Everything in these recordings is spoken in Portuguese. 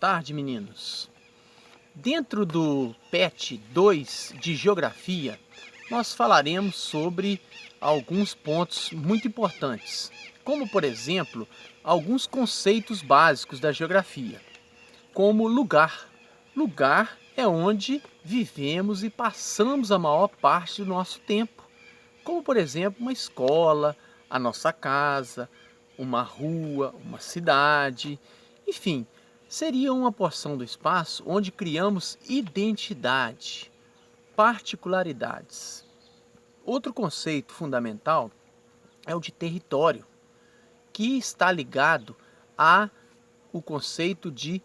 tarde, meninos. Dentro do PET 2 de Geografia, nós falaremos sobre alguns pontos muito importantes, como, por exemplo, alguns conceitos básicos da geografia, como lugar. Lugar é onde vivemos e passamos a maior parte do nosso tempo, como, por exemplo, uma escola, a nossa casa, uma rua, uma cidade, enfim, seria uma porção do espaço onde criamos identidade, particularidades. Outro conceito fundamental é o de território, que está ligado ao conceito de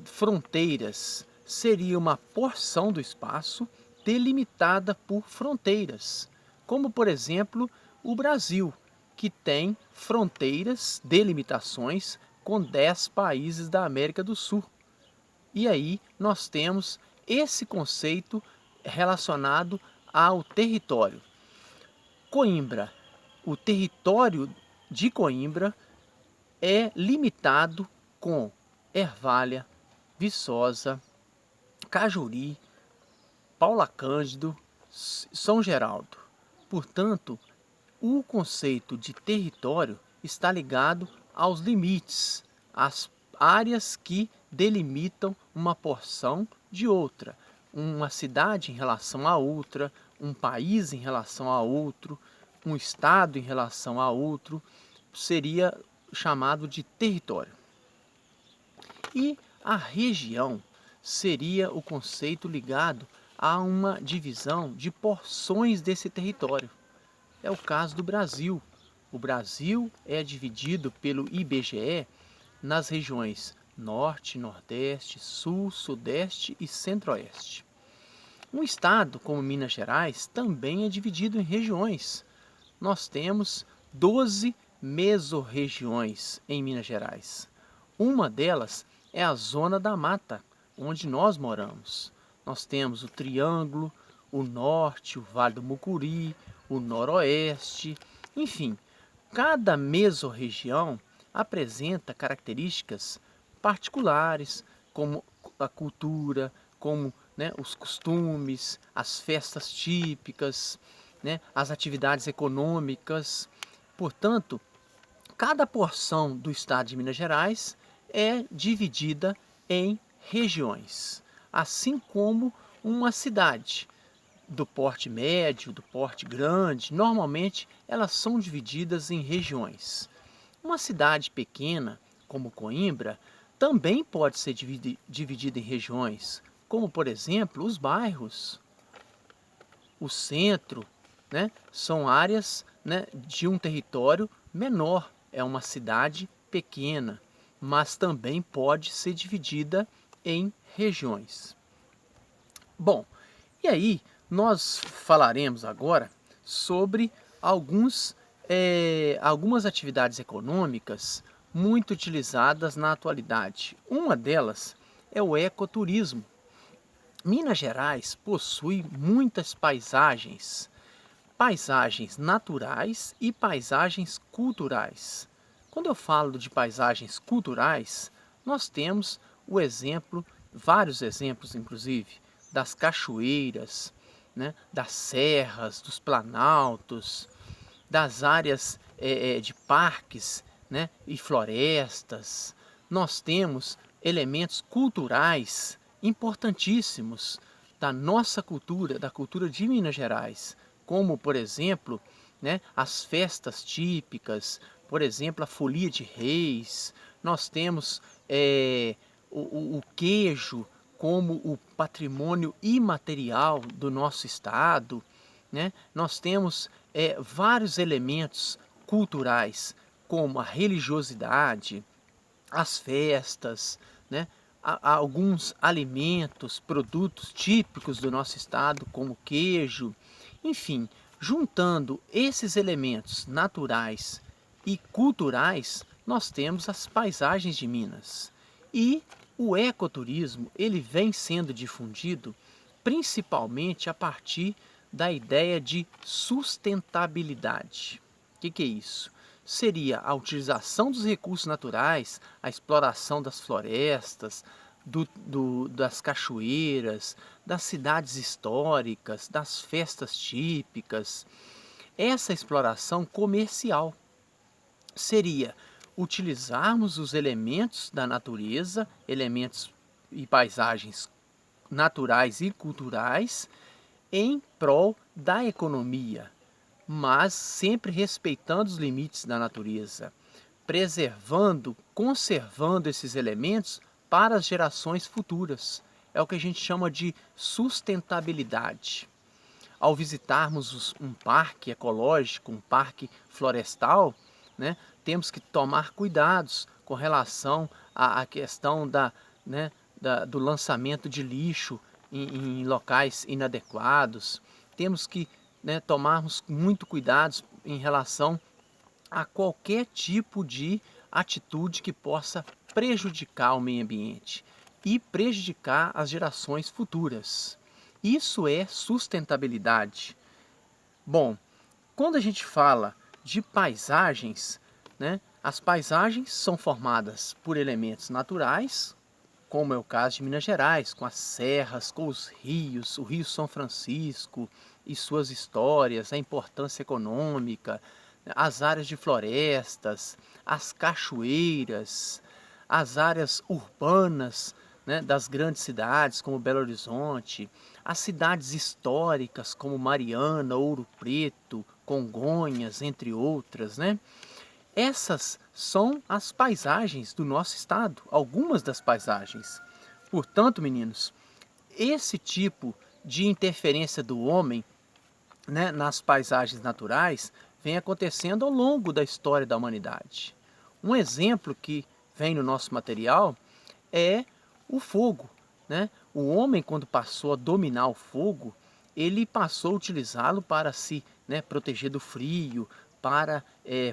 fronteiras. Seria uma porção do espaço delimitada por fronteiras, como por exemplo o Brasil, que tem fronteiras, delimitações com 10 países da América do Sul. E aí nós temos esse conceito relacionado ao território. Coimbra, o território de Coimbra é limitado com Ervália, Viçosa, Cajuri, Paula Cândido, São Geraldo. Portanto, o conceito de território está ligado aos limites, às áreas que delimitam uma porção de outra, uma cidade em relação a outra, um país em relação a outro, um estado em relação a outro, seria chamado de território. E a região seria o conceito ligado a uma divisão de porções desse território. É o caso do Brasil. O Brasil é dividido pelo IBGE nas regiões Norte, Nordeste, Sul, Sudeste e Centro-Oeste. Um estado como Minas Gerais também é dividido em regiões. Nós temos 12 mesorregiões em Minas Gerais. Uma delas é a Zona da Mata, onde nós moramos. Nós temos o Triângulo, o Norte, o Vale do Mucuri, o Noroeste, enfim, cada mesorregião apresenta características particulares, como a cultura, como os costumes, as festas típicas, as atividades econômicas. Portanto, cada porção do estado de Minas Gerais é dividida em regiões, assim como uma cidade do porte médio, do porte grande, normalmente elas são divididas em regiões. Uma cidade pequena, como Coimbra, também pode ser dividida em regiões, como por exemplo os bairros. O centro, são áreas de um território menor, é uma cidade pequena, mas também pode ser dividida em regiões. Bom, e aí nós falaremos agora sobre algumas atividades econômicas muito utilizadas na atualidade. Uma delas é o ecoturismo. Minas Gerais possui muitas paisagens naturais e paisagens culturais. Quando eu falo de paisagens culturais, nós temos o exemplo, vários exemplos inclusive, das cachoeiras, das serras, dos planaltos, das áreas de parques e florestas. Nós temos elementos culturais importantíssimos da nossa cultura, da cultura de Minas Gerais, como, por exemplo, as festas típicas, por exemplo, a folia de reis. Nós temos o queijo como o patrimônio imaterial do nosso estado. Nós temos vários elementos culturais, como a religiosidade, as festas, alguns alimentos, produtos típicos do nosso estado, como queijo. Enfim, juntando esses elementos naturais e culturais, nós temos as paisagens de Minas. E o ecoturismo, ele vem sendo difundido principalmente a partir da ideia de sustentabilidade. O que é isso? Seria a utilização dos recursos naturais, a exploração das florestas, das cachoeiras, das cidades históricas, das festas típicas. Essa exploração comercial seria utilizarmos os elementos da natureza, elementos e paisagens naturais e culturais, em prol da economia, mas sempre respeitando os limites da natureza, preservando, conservando esses elementos para as gerações futuras. É o que a gente chama de sustentabilidade. Ao visitarmos um parque ecológico, um parque florestal, né, temos que tomar cuidados com relação à questão do lançamento de lixo em locais inadequados. Temos que, né, tomarmos muito cuidados em relação a qualquer tipo de atitude que possa prejudicar o meio ambiente e prejudicar as gerações futuras. Isso é sustentabilidade. Bom, quando a gente fala de paisagens, né, as paisagens são formadas por elementos naturais, como é o caso de Minas Gerais, com as serras, com os rios, o Rio São Francisco e suas histórias, a importância econômica, as áreas de florestas, as cachoeiras, as áreas urbanas, né, das grandes cidades como Belo Horizonte, as cidades históricas como Mariana, Ouro Preto, Congonhas, entre outras, né? Essas são as paisagens do nosso estado, algumas das paisagens. Portanto, meninos, esse tipo de interferência do homem, né, nas paisagens naturais vem acontecendo ao longo da história da humanidade. Um exemplo que vem no nosso material é o fogo, né? O homem, quando passou a dominar o fogo, ele passou a utilizá-lo para se, né, proteger do frio, para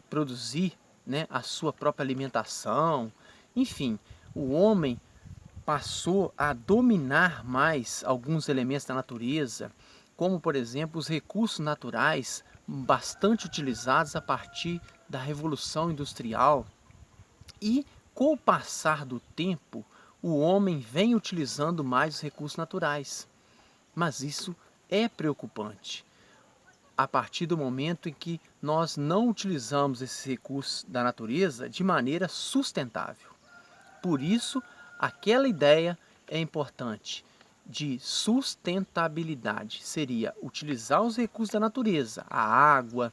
produzir, né, a sua própria alimentação. Enfim, o homem passou a dominar mais alguns elementos da natureza, como por exemplo os recursos naturais bastante utilizados a partir da Revolução Industrial. E com o passar do tempo, o homem vem utilizando mais os recursos naturais. Mas isso é preocupante. A partir do momento em que nós não utilizamos esses recursos da natureza de maneira sustentável. Por isso, aquela ideia é importante de sustentabilidade. Seria utilizar os recursos da natureza, a água,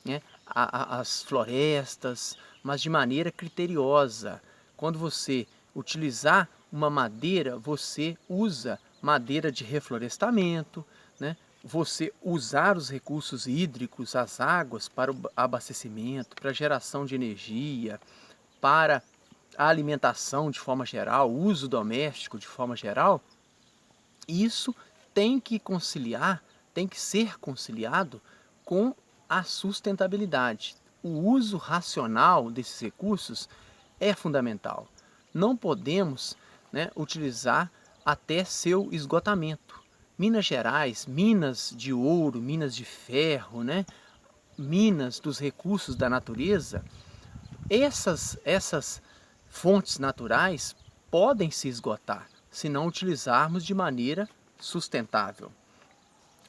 né, as florestas, mas de maneira criteriosa. Quando você utilizar uma madeira, você usa madeira de reflorestamento, né? Você usar os recursos hídricos, as águas, para o abastecimento, para a geração de energia, para a alimentação de forma geral, o uso doméstico de forma geral. Isso tem que conciliar, tem que ser conciliado com a sustentabilidade. O uso racional desses recursos é fundamental. Não podemos, né, utilizar até seu esgotamento. Minas Gerais, minas de ouro, minas de ferro, né, minas dos recursos da natureza, essas fontes naturais podem se esgotar se não utilizarmos de maneira sustentável.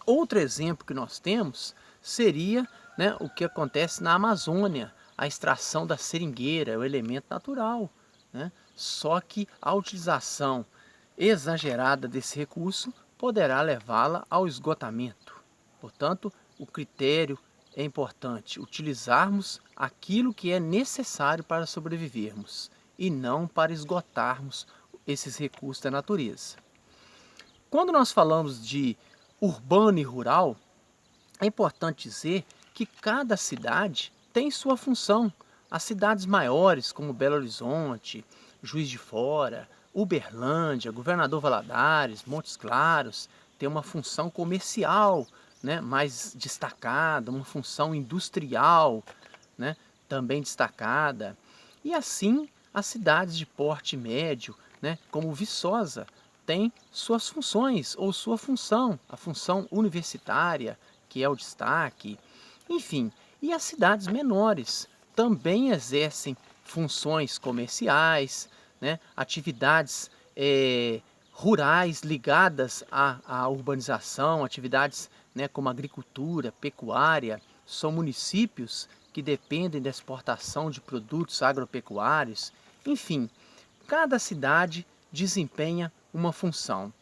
Outro exemplo que nós temos seria, né, o que acontece na Amazônia, a extração da seringueira, o elemento natural, né? Só que a utilização exagerada desse recurso poderá levá-la ao esgotamento. Portanto, o critério é importante, utilizarmos aquilo que é necessário para sobrevivermos e não para esgotarmos esses recursos da natureza. Quando nós falamos de urbano e rural, é importante dizer que cada cidade tem sua função. As cidades maiores, como Belo Horizonte, Juiz de Fora, Uberlândia, Governador Valadares, Montes Claros, têm uma função comercial, né, mais destacada, uma função industrial, né, também destacada. E assim, as cidades de porte médio, né, como Viçosa, têm suas funções ou sua função, a função universitária, que é o destaque, enfim. E as cidades menores também exercem funções comerciais, né, atividades rurais ligadas à urbanização, atividades, né, como agricultura, pecuária. São municípios que dependem da exportação de produtos agropecuários. Enfim, cada cidade desempenha uma função,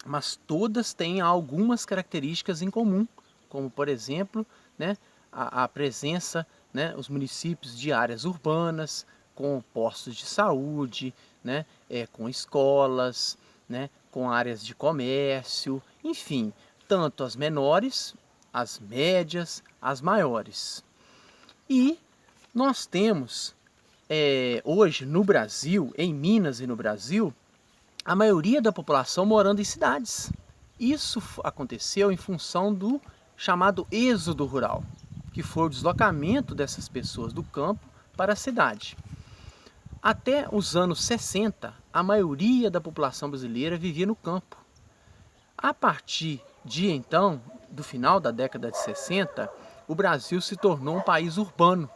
mas todas têm algumas características em comum, como por exemplo, né, a presença, né, os municípios de áreas urbanas, com postos de saúde, né, com escolas, né, com áreas de comércio, enfim, tanto as menores, as médias, as maiores. E nós temos hoje no Brasil, em Minas e no Brasil, a maioria da população morando em cidades. Isso aconteceu em função do chamado êxodo rural, que foi o deslocamento dessas pessoas do campo para a cidade. Até os anos 60, a maioria da população brasileira vivia no campo. A partir de então, do final da década de 60, o Brasil se tornou um país urbano.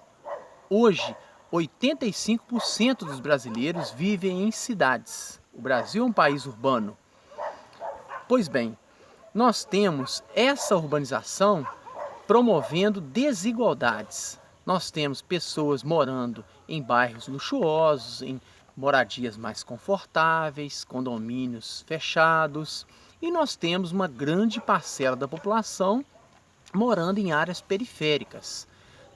Hoje, 85% dos brasileiros vivem em cidades. O Brasil é um país urbano. Pois bem, nós temos essa urbanização promovendo desigualdades. Nós temos pessoas morando em bairros luxuosos, em moradias mais confortáveis, condomínios fechados, e nós temos uma grande parcela da população morando em áreas periféricas,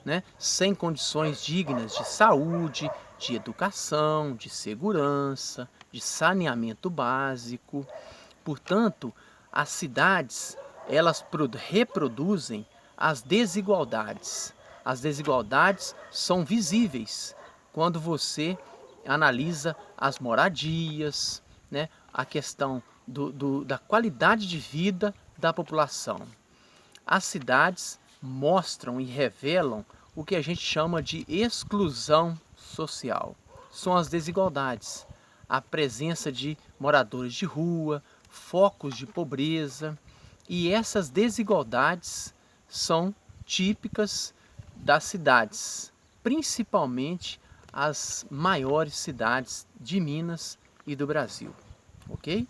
né, sem condições dignas de saúde, de educação, de segurança, de saneamento básico. Portanto, as cidades, elas reproduzem as desigualdades. As desigualdades são visíveis quando você analisa as moradias, né, a questão da qualidade de vida da população. As cidades mostram e revelam o que a gente chama de exclusão social. São as desigualdades, a presença de moradores de rua, focos de pobreza, e essas desigualdades são típicas das cidades, principalmente as maiores cidades de Minas e do Brasil, ok?